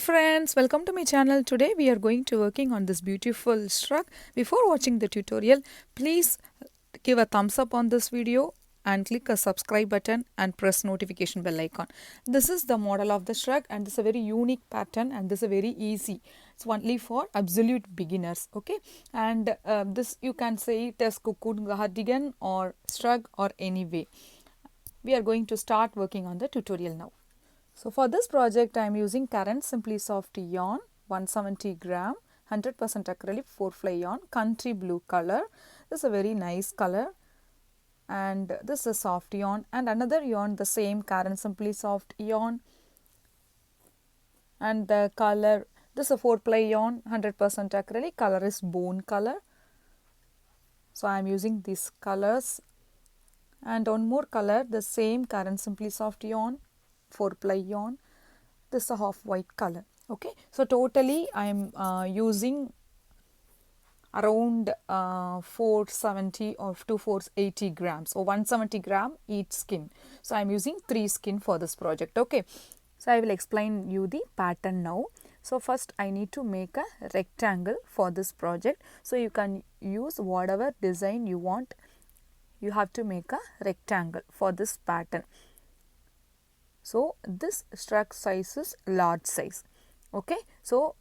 Friends, welcome to my channel. Today we are going to working on this beautiful shrug. Before watching the tutorial, please give a thumbs up on this video and click a subscribe button and press notification bell icon. This is the model of the shrug and this is a very unique pattern and this is a very easy. It's only for absolute beginners, okay? And this you can say it as cocoon, cardigan or shrug or any way. We are going to start working on the tutorial now. So for this project I am using current Simply Soft yarn 170 gram 100% acrylic 4 fly yarn country blue color. This is a very nice color and this is soft yarn and another yarn the same current Simply Soft yarn and the color this is a 4 ply yarn 100% acrylic color is bone color. So I am using these colors and one more color the same current Simply Soft yarn 4 ply yarn. This is a half white color. Okay, so totally I am using around 470 or to 480 grams or 170 gram each skin. So I am using 3 skin for this project. Okay, so I will explain you the pattern now. So first I need to make a rectangle for this project. So you can use whatever design you want. You have to make a rectangle for this pattern. So this shrug size is large size. Okay, so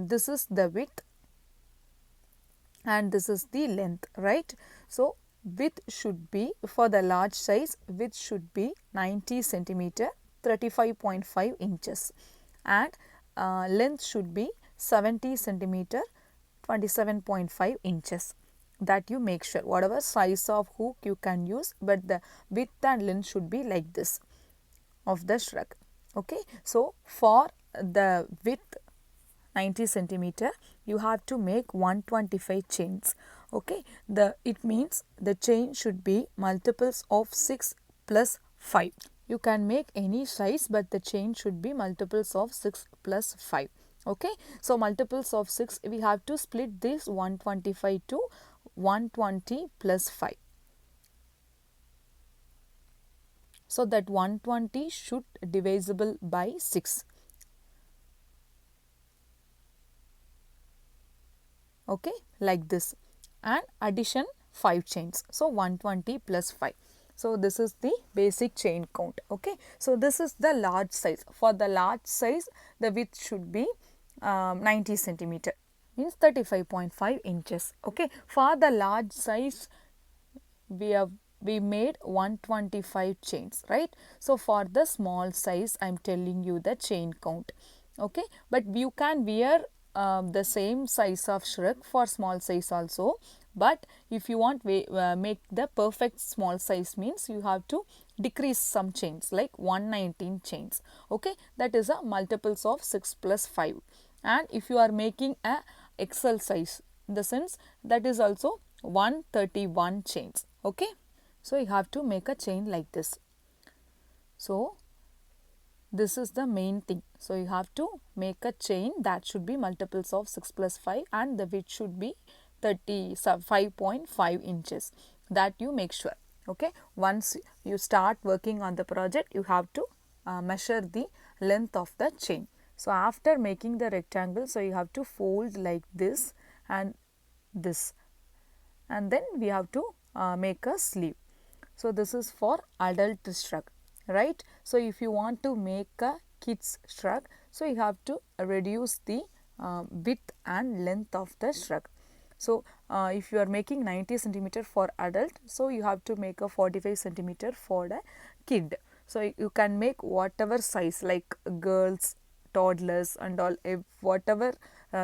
this is the width and this is the length, right? So width should be for the large size, width should be 90 centimeter 35.5 inches and length should be 70 centimeter 27.5 inches. That you make sure whatever size of hook you can use, but the width and length should be like this of the shrug. Okay, so for the width 90 centimeter you have to make 125 chains. Okay, it means the chain should be multiples of 6 plus 5. You can make any size but the chain should be multiples of 6 plus 5. Okay, so multiples of 6 we have to split this 125 to 120 plus 5. So that 120 should divisible by 6. Okay, like this and addition 5 chains. So 120 plus 5. So this is the basic chain count. Okay, so this is the large size. For the large size the width should be 90 centimeter means 35.5 inches. Okay, for the large size we made 125 chains, right? So for the small size I am telling you the chain count. Okay, but you can wear the same size of shrug for small size also, but if you want make the perfect small size means you have to decrease some chains like 119 chains. Okay, that is a multiples of 6 plus 5. And if you are making a XL size, in the sense that is also 131 chains. Okay, so you have to make a chain like this. So this is the main thing. So you have to make a chain that should be multiples of 6 plus 5 and the width should be 35.5 inches. That you make sure. Okay, once you start working on the project you have to measure the length of the chain. So after making the rectangle, so you have to fold like this and this, and then we have to make a sleeve. So this is for adult shrug, right? So if you want to make a kids shrug, so you have to reduce the width and length of the shrug. So if you are making 90 centimeter for adult, so you have to make a 45 centimeter for the kid. So you can make whatever size like girls, toddlers and all, whatever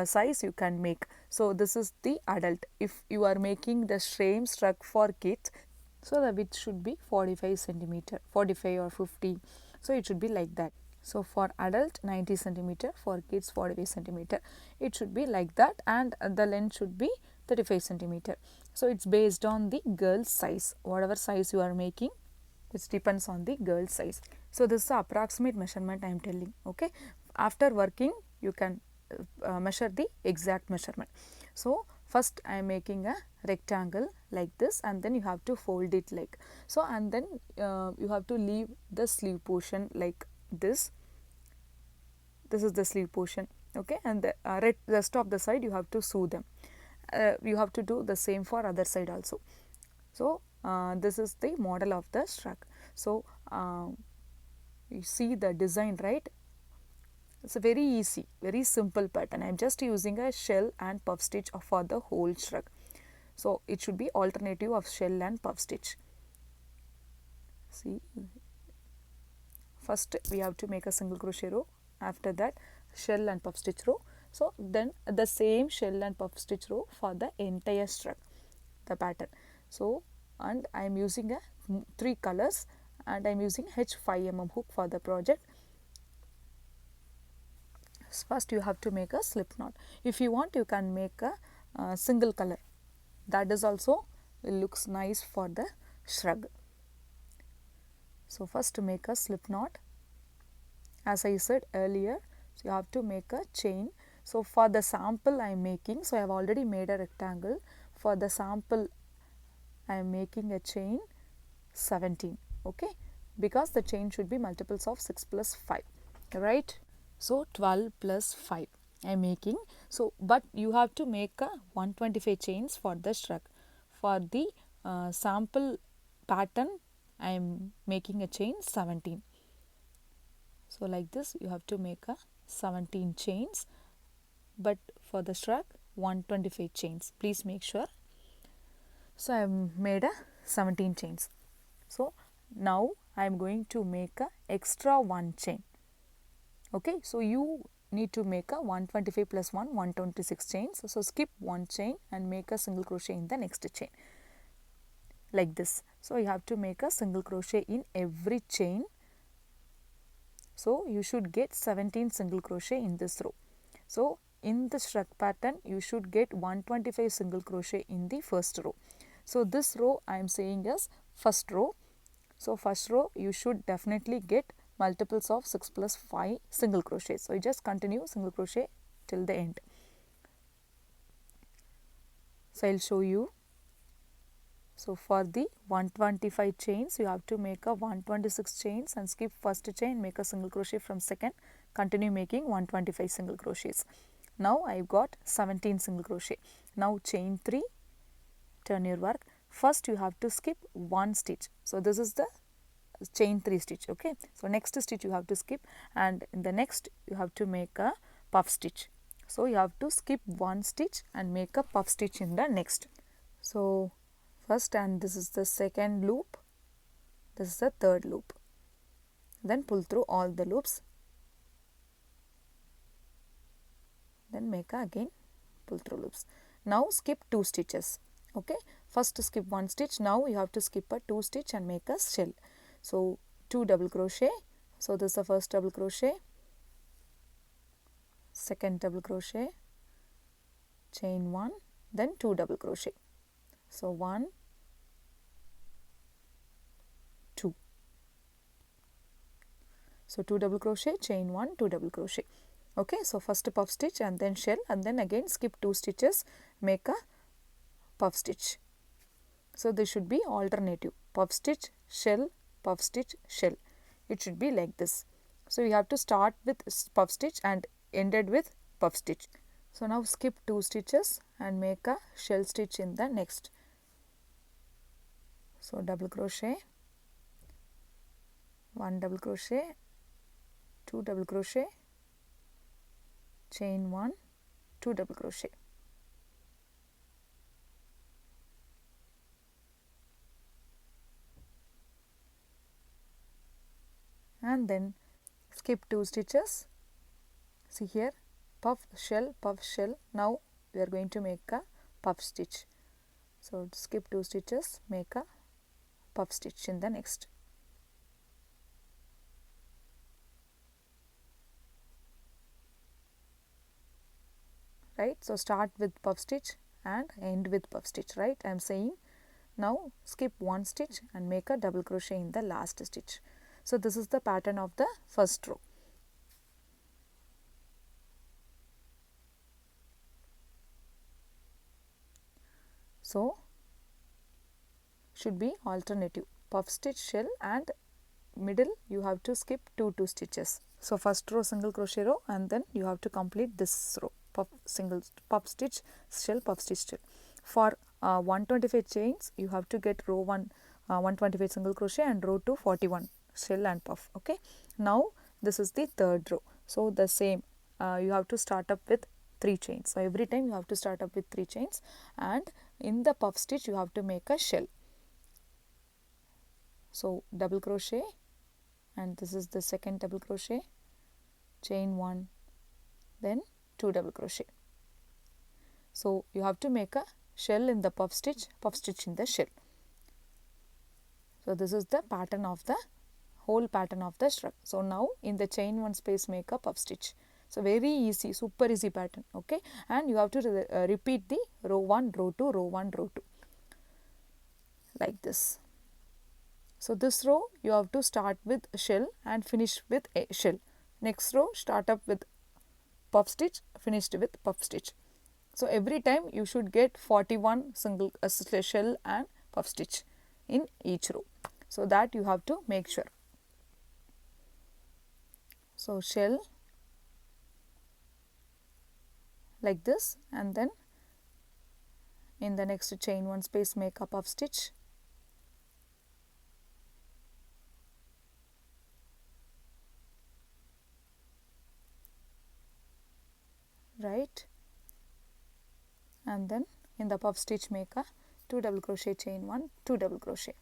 size you can make. So this is the adult. If you are making the same shrug for kids, so the width should be 45 centimeter, 45 or 50. So it should be like that. So for adult 90 centimeter, for kids 45 centimeter. It should be like that and the length should be 35 centimeter. So it's based on the girl's size. Whatever size you are making, it depends on the girl's size. So this is the approximate measurement I am telling. Okay, after working you can measure the exact measurement. So first I am making a rectangle like this and then you have to fold it like so, and then you have to leave the sleeve portion like this this is the sleeve portion, okay, and the rest of the side you have to sew them. You have to do the same for other side also. So this is the model of the shrug. So you see the design, right? It's a very easy, very simple pattern. I am just using a shell and puff stitch for the whole shrug. So it should be alternative of shell and puff stitch. See, first we have to make a single crochet row, after that shell and puff stitch row. So then the same shell and puff stitch row for the entire shrug, the pattern. So, and I am using a 3 colors, and I am using H5mm hook for the project. First you have to make a slip knot. If you want, you can make a single color, that is also looks nice for the shrug. So first to make a slip knot, as I said earlier, so you have to make a chain. So for the sample I am making, so I have already made a rectangle. For the sample I am making a chain 17, okay, because the chain should be multiples of 6 plus 5, right? So 12 plus 5 I am making. So but you have to make a 125 chains for the shrug. For the sample pattern I am making a chain 17. So like this you have to make a 17 chains, but for the shrug 125 chains. Please make sure. So I have made a 17 chains. So now I am going to make a extra 1 chain. Okay, so you need to make a 125 plus 1, 126 chains. So skip 1 chain and make a single crochet in the next chain, like this. So you have to make a single crochet in every chain. So you should get 17 single crochet in this row. So in the shrug pattern you should get 125 single crochet in the first row. So this row I am saying as first row. So first row you should definitely get multiples of 6 plus 5 single crochet. So you just continue single crochet till the end. So I will show you. So for the 125 chains you have to make a 126 chains and skip first chain, make a single crochet from second, continue making 125 single crochets. Now I have got 17 single crochet. Now chain 3, turn your work. First you have to skip 1 stitch. So this is the chain 3 stitch, okay. So next stitch you have to skip, and in the next you have to make a puff stitch. So you have to skip 1 stitch and make a puff stitch in the next. So first, and this is the second loop, this is the third loop. Then pull through all the loops, then make again pull through loops. Now skip 2 stitches, okay. First skip 1 stitch, now you have to skip a 2 stitch and make a shell. So 2 double crochet. So this is the first double crochet, second double crochet, chain 1, then 2 double crochet. So 1, 2. So 2 double crochet, chain 1, 2 double crochet. Okay, so first puff stitch and then shell, and then again skip 2 stitches, make a puff stitch. So this should be alternative, puff stitch, shell, puff stitch, shell. It should be like this. So you have to start with puff stitch and ended with puff stitch. So now skip 2 stitches and make a shell stitch in the next. So double crochet, 1 double crochet, 2 double crochet, chain 1, 2 double crochet. And then skip 2 stitches. See here, puff shell, puff shell. Now we are going to make a puff stitch. So skip 2 stitches, make a puff stitch in the next. Right, so start with puff stitch and end with puff stitch, right? I am saying. Now skip 1 stitch and make a double crochet in the last stitch. So this is the pattern of the first row. So should be alternative, puff stitch, shell, and middle you have to skip 2 stitches. So first row single crochet row, and then you have to complete this row puff stitch shell, puff stitch shell. For 125 chains you have to get row 1 125 single crochet and row 2 41 shell and puff. Okay, now this is the third row. So the same, you have to start up with 3 chains. So every time you have to start up with 3 chains, and in the puff stitch you have to make a shell. So double crochet, and this is the second double crochet, chain 1, then 2 double crochet. So you have to make a shell in the puff stitch in the shell. So this is the pattern of the whole pattern of the shrug. So now in the chain 1 space make a puff stitch. So very easy, super easy pattern. Okay, and you have to repeat the row 1 row 2 row 1 row 2 like this. So this row you have to start with shell and finish with a shell. Next row start up with puff stitch, finished with puff stitch. So every time you should get 41 single shell and puff stitch in each row. So that you have to make sure. So shell like this, and then in the next chain 1 space make a puff stitch. Right, and then in the puff stitch make a 2 double crochet, chain 1, 2 double crochet.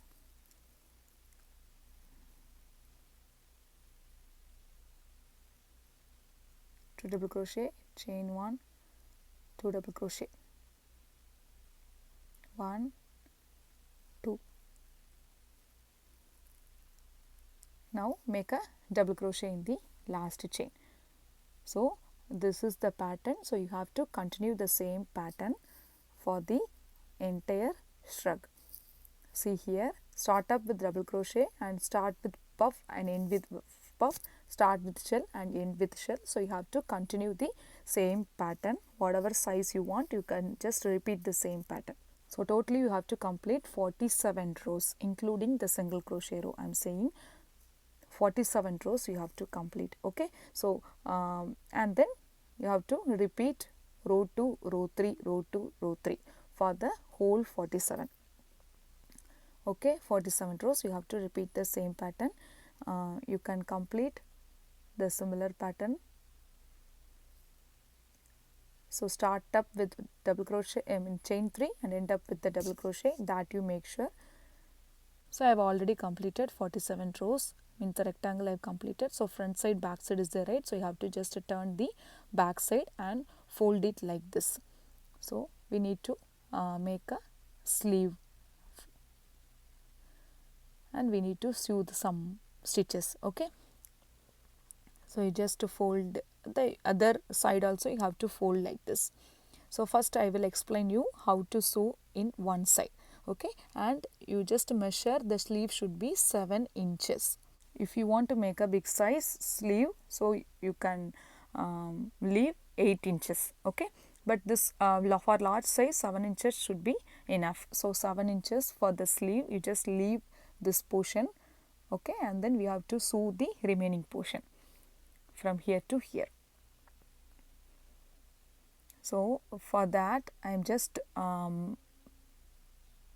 Two double crochet, chain 1, 2 double crochet, 1 2. Now make a double crochet in the last chain. So this is the pattern. So you have to continue the same pattern for the entire shrug. See here, start up with double crochet and start with puff and end with puff, start with shell and end with shell. So you have to continue the same pattern. Whatever size you want, you can just repeat the same pattern. So totally you have to complete 47 rows including the single crochet row. I am saying 47 rows you have to complete. Okay, so and then you have to repeat row 2 row 3 row 2 row 3 for the whole 47. Okay, 47 rows you have to repeat the same pattern. You can complete the similar pattern. So start up with double crochet, chain 3 and end up with the double crochet, that you make sure. So I have already completed 47 rows. Means the rectangle I have completed. So front side back side is there, right? So you have to just turn the back side and fold it like this. So we need to make a sleeve, and we need to sew some stitches. Okay, so you just fold the other side also, you have to fold like this. So first I will explain you how to sew in one side. Okay, and you just measure the sleeve should be 7 inches. If you want to make a big size sleeve, so you can leave 8 inches. Okay, but this for large size 7 inches should be enough. So 7 inches for the sleeve, you just leave this portion. Okay, and then we have to sew the remaining portion from here to here. So for that I am just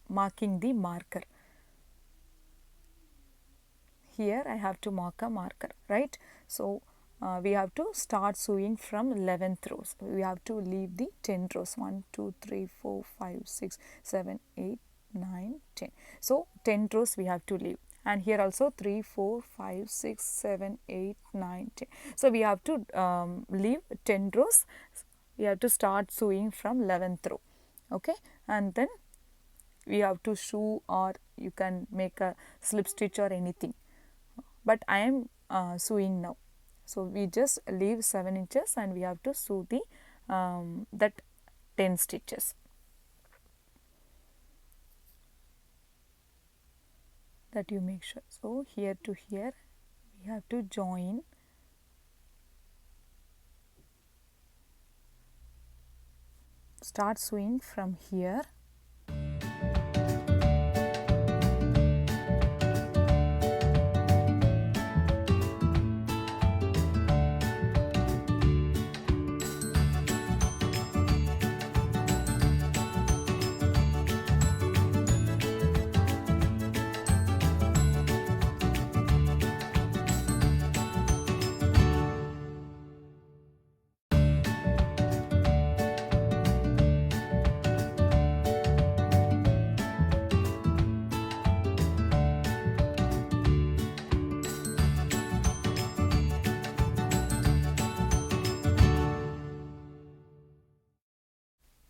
marking the marker. Here I have to mark a marker, right? So we have to start sewing from 11th rows. We have to leave the 10 rows. 1 2 3 4 5 6 7 8 9 10. So 10 rows we have to leave, and here also 3 4 5 6 7 8 9 10. So we have to leave 10 rows. We have to start sewing from 11th row. Okay, and then we have to sew, or you can make a slip stitch or anything, but I am sewing now. So we just leave 7 inches and we have to sew the that 10 stitches. That you make sure. So here to here we have to join. Start sewing from here.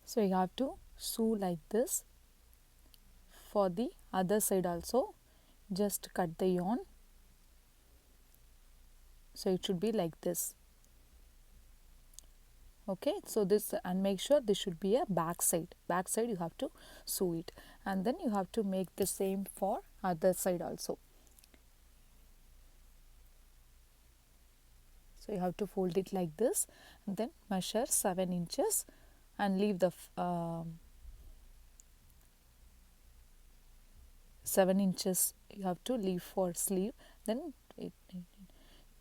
So you have to sew like this. For the other side also, just cut the yarn. So it should be like this. Okay, so this, and make sure this should be a back side. Back side you have to sew it, and then you have to make the same for other side also. So you have to fold it like this, and then measure 7 inches and leave the 7 inches you have to leave for sleeve, then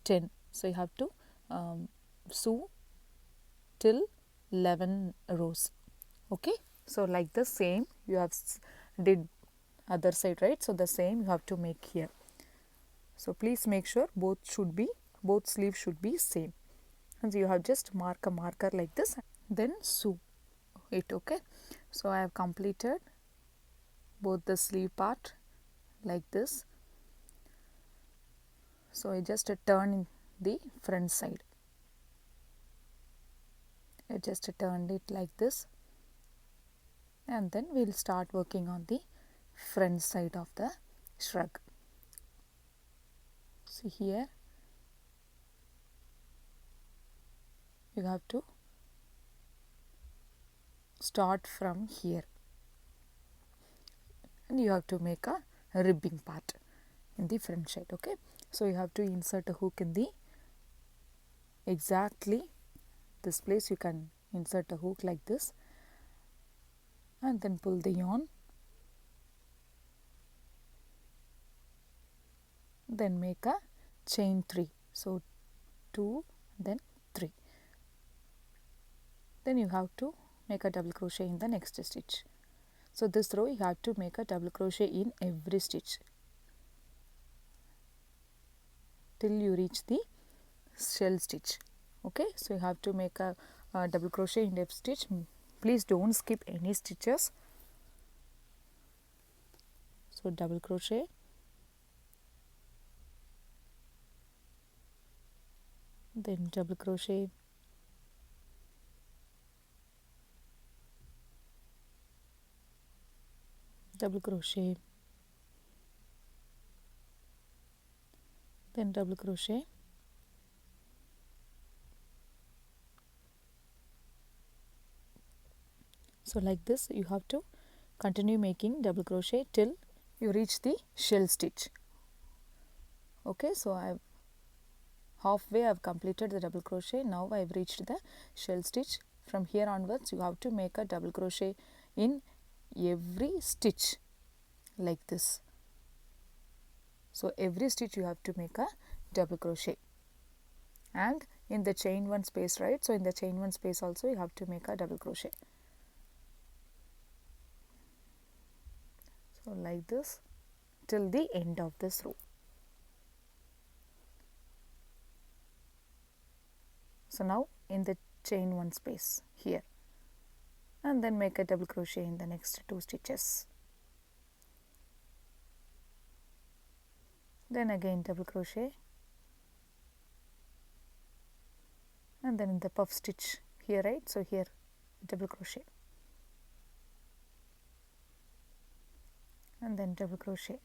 10. So you have to sew till 11 rows. Okay, so like the same you have did other side, right? So the same you have to make here. So please make sure both sleeves should be same, and so you have just mark a marker like this, then sew it. Okay, so I have completed both the sleeve part like this. So I just turn the front side. I just turned it like this, and then we'll start working on the front side of the shrug. See here, you have to start from here, and you have to make a ribbing part in the front side. Okay, so you have to insert a hook in the exactly this place. You can insert a hook like this, and then pull the yarn, then make a chain 3. So 2, then 3. Then you have to make a double crochet in the next stitch. So this row you have to make a double crochet in every stitch till you reach the shell stitch. Okay, so you have to make a double crochet in every stitch. Please don't skip any stitches. So double crochet, then double crochet, double crochet, then double crochet, so like this you have to continue making double crochet till you reach the shell stitch. Okay, so I've halfway I've completed the double crochet. Now I've reached the shell stitch. From here onwards you have to make a double crochet in every stitch like this. So every stitch you have to make a double crochet, and in the chain 1 space, right? So in the chain 1 space also you have to make a double crochet. So like this till the end of this row. So now in the chain 1 space here, and then make a double crochet in the next 2 stitches. Then again double crochet, and then in the puff stitch here, right? So here double crochet, and then double crochet.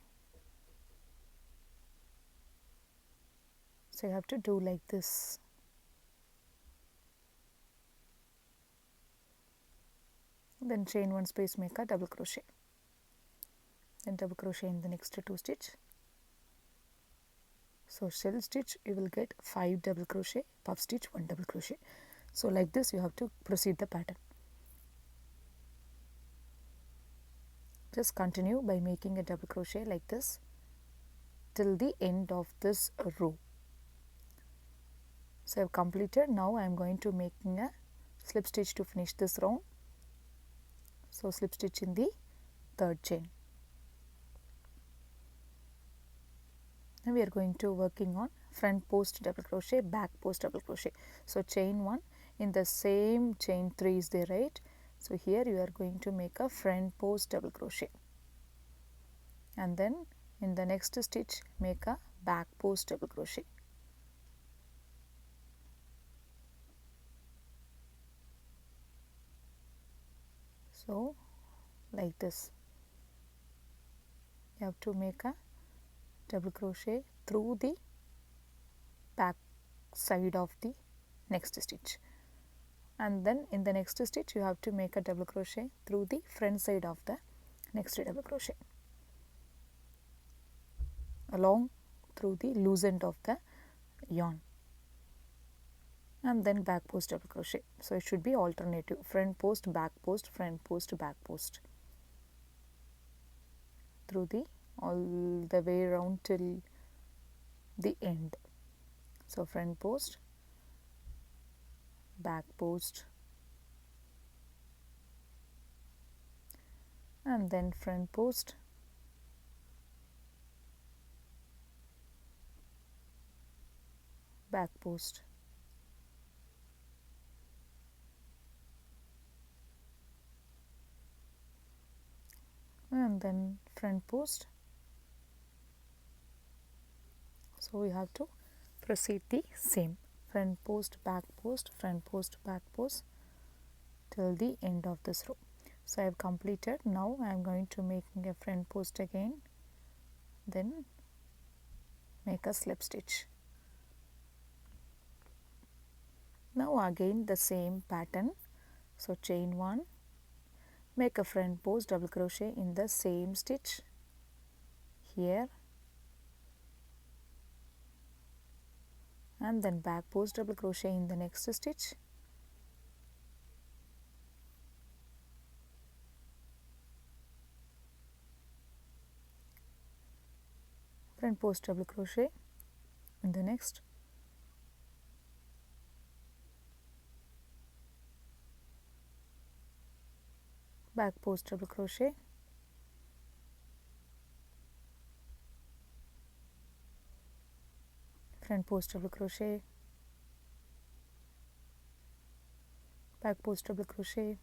So you have to do like this. Then chain 1 space, make a double crochet, then double crochet in the next 2 stitch. So shell stitch you will get 5 double crochet, puff stitch 1 double crochet. So like this you have to proceed the pattern. Just continue by making a double crochet like this till the end of this row. So I have completed. Now I am going to making a slip stitch to finish this round. So slip stitch in the 3rd chain. Now we are going to working on front post double crochet, back post double crochet. So chain 1 in the same chain 3 is there, right? So here you are going to make a front post double crochet, and then in the next stitch make a back post double crochet. So like this, you have to make a double crochet through the back side of the next stitch, and then in the next stitch you have to make a double crochet through the front side of the next double crochet along through the loose end of the yarn, and then back post double crochet. So it should be alternative, front post, back post, front post, back post through the all the way around till the end. So front post, back post, and then front post, back post, and then front post. So we have to proceed the same, front post, back post, front post, back post till the end of this row. So I have completed. Now I am going to make a front post again, then make a slip stitch. Now again the same pattern. So chain 1, make a front post double crochet in the same stitch here, and then back post double crochet in the next stitch, front post double crochet in the next, back post double crochet, front post double crochet, back post double crochet.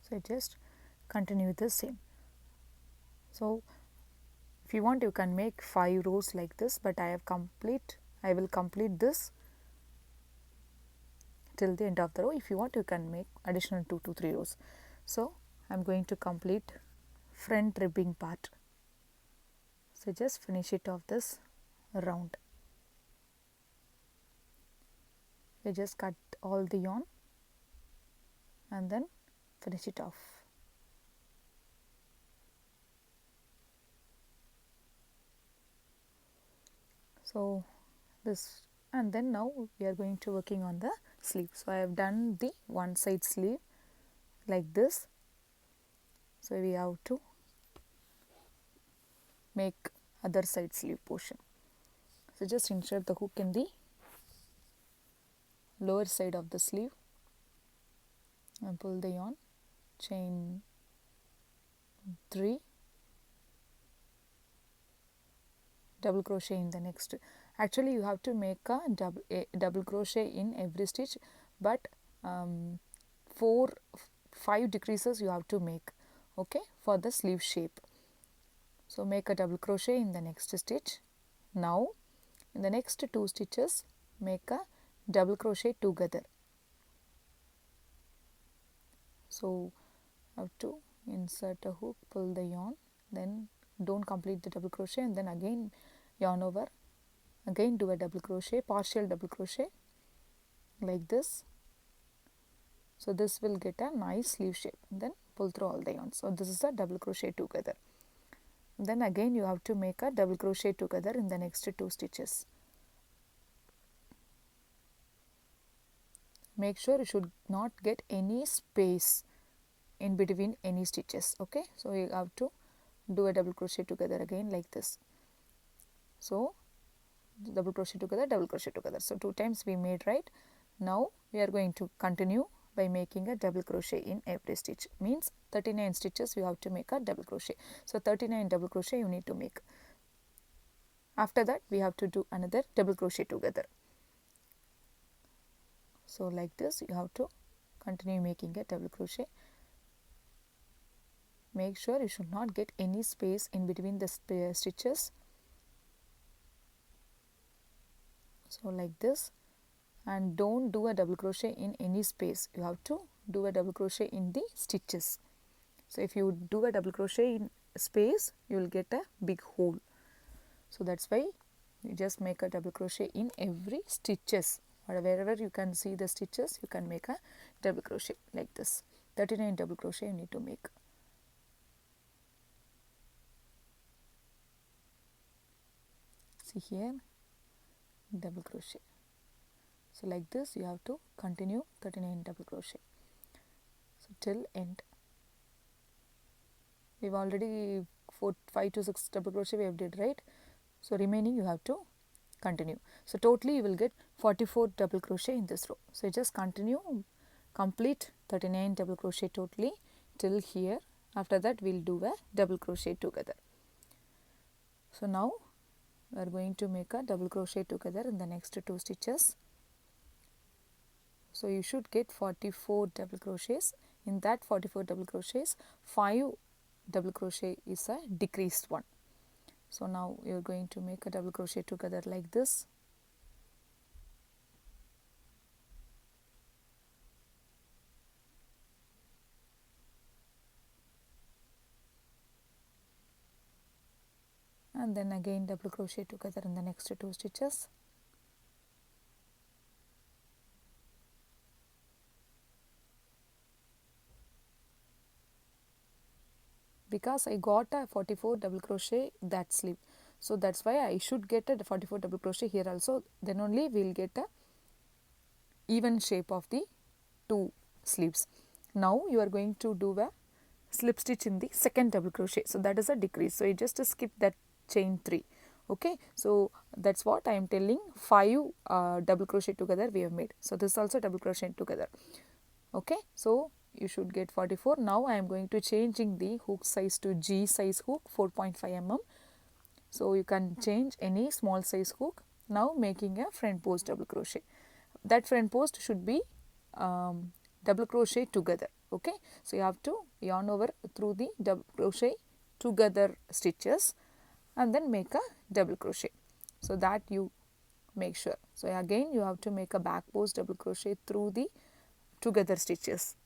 So just continue the same. So if you want, you can make 5 rows like this, but I will complete this till the end of the row. If you want, you can make additional 2 to 3 rows. So I am going to complete front ribbing part. So just finish it off this round. You just cut all the yarn and then finish it off. So this, and then now we are going to working on the sleeve. So I have done the one side sleeve like this. So we have to make other side sleeve portion. So just insert the hook in the lower side of the sleeve and pull the yarn, chain 3, double crochet in the next. Actually you have to make a double crochet in every stitch, but 5 decreases you have to make, okay, for the sleeve shape. So make a double crochet in the next stitch. Now in the next 2 stitches make a double crochet together. So have to insert a hook, pull the yarn, then don't complete the double crochet, and then again yarn over, again do a double crochet, partial double crochet like this. So this will get a nice sleeve shape, and then pull through all the yarn. So this is a double crochet together. Then again you have to make a double crochet together in the next 2 stitches. Make sure you should not get any space in between any stitches, okay. So you have to do a double crochet together again like this. So double crochet together, double crochet together. So 2 times we made, right? Now we are going to continue by making a double crochet in every stitch. Means 39 stitches you have to make a double crochet. So 39 double crochet you need to make. After that we have to do another double crochet together. So like this you have to continue making a double crochet. Make sure you should not get any space in between the stitches. So like this, and don't do a double crochet in any space. You have to do a double crochet in the stitches. So if you do a double crochet in space, you will get a big hole. So that's why you just make a double crochet in every stitches, or wherever you can see the stitches, you can make a double crochet like this. 39 double crochet you need to make. See here, double crochet. So like this you have to continue 39 double crochet. So till end. We've already 5 to 6 double crochet we have did, right? So remaining you have to continue. So totally you will get 44 double crochet in this row. So just continue, complete 39 double crochet totally till here. After that we'll do a double crochet together. So now we are going to make a double crochet together in the next 2 stitches. So you should get 44 double crochets. In that 44 double crochets, 5 double crochet is a decreased one. So now you are going to make a double crochet together like this. And then again double crochet together in the next 2 stitches. Because I got a 44 double crochet that sleeve, so that's why I should get a 44 double crochet here also, then only we will get a even shape of the 2 sleeves. Now you are going to do a slip stitch in the second double crochet, so that is a decrease, so you just skip that chain 3. Okay, so that's what I am telling. 5 double crochet together we have made, so this also double crochet together. Okay, so you should get 44. Now I am going to changing the hook size to G size hook 4.5 mm. So you can change any small size hook. Now making a front post double crochet. That front post should be double crochet together. Okay, so you have to yarn over through the double crochet together stitches and then make a double crochet. So that you make sure. So again you have to make a back post double crochet through the together stitches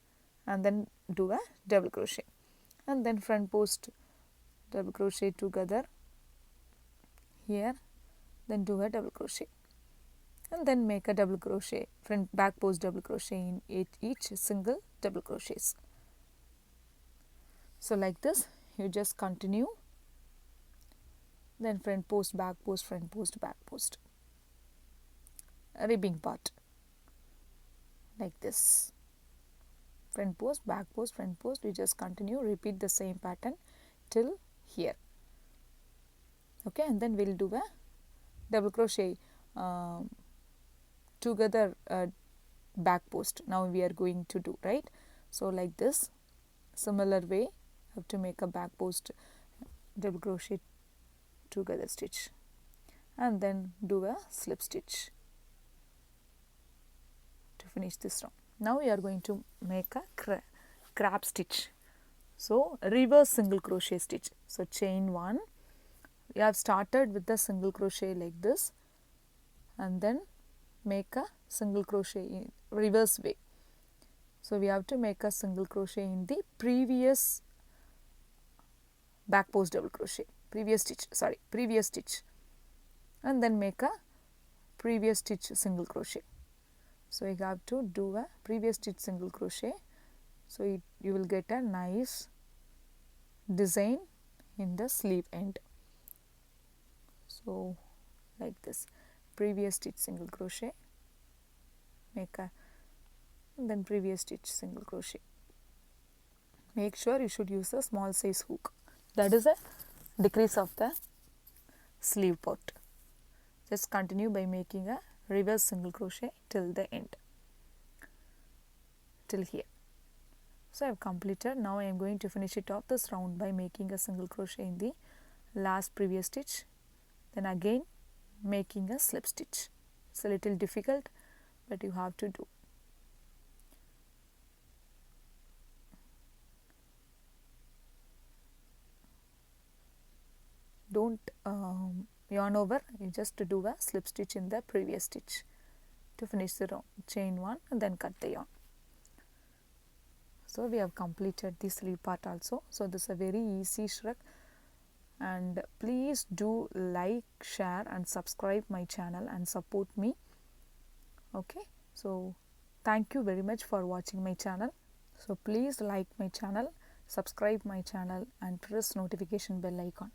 and then do a double crochet, and then front post double crochet together here, then do a double crochet, and then make a double crochet front back post double crochet in each single double crochets. So like this you just continue, then front post back post front post back post, ribbing part like this. Front post, back post, front post, we just continue, repeat the same pattern till here. Okay, and then we'll do a double crochet together back post. Now we are going to do, right? So like this, similar way, have to make a back post double crochet together stitch and then do a slip stitch to finish this round. Now we are going to make a crab stitch. So reverse single crochet stitch. So chain 1, we have started with the single crochet like this and then make a single crochet in reverse way. So we have to make a single crochet in the previous back post double crochet, previous stitch, and then make a previous stitch single crochet. So you have to do a previous stitch single crochet, so you will get a nice design in the sleeve end. So like this, previous stitch single crochet, make a, and then previous stitch single crochet. Make sure you should use a small size hook, that is a decrease of the sleeve part. Just continue by making a reverse single crochet till the end, till here. So I have completed. Now I am going to finish it off this round by making a single crochet in the last previous stitch, then again making a slip stitch. It's a little difficult, but you have to do. Don't yarn over, you just do a slip stitch in the previous stitch to finish the round. Chain 1 and then cut the yarn. also we have completed the sleeve part also. So this is a very easy shrug, and please do like, share and subscribe my channel and support me. Okay, so thank you very much for watching my channel. So please like my channel, subscribe my channel and press notification bell icon.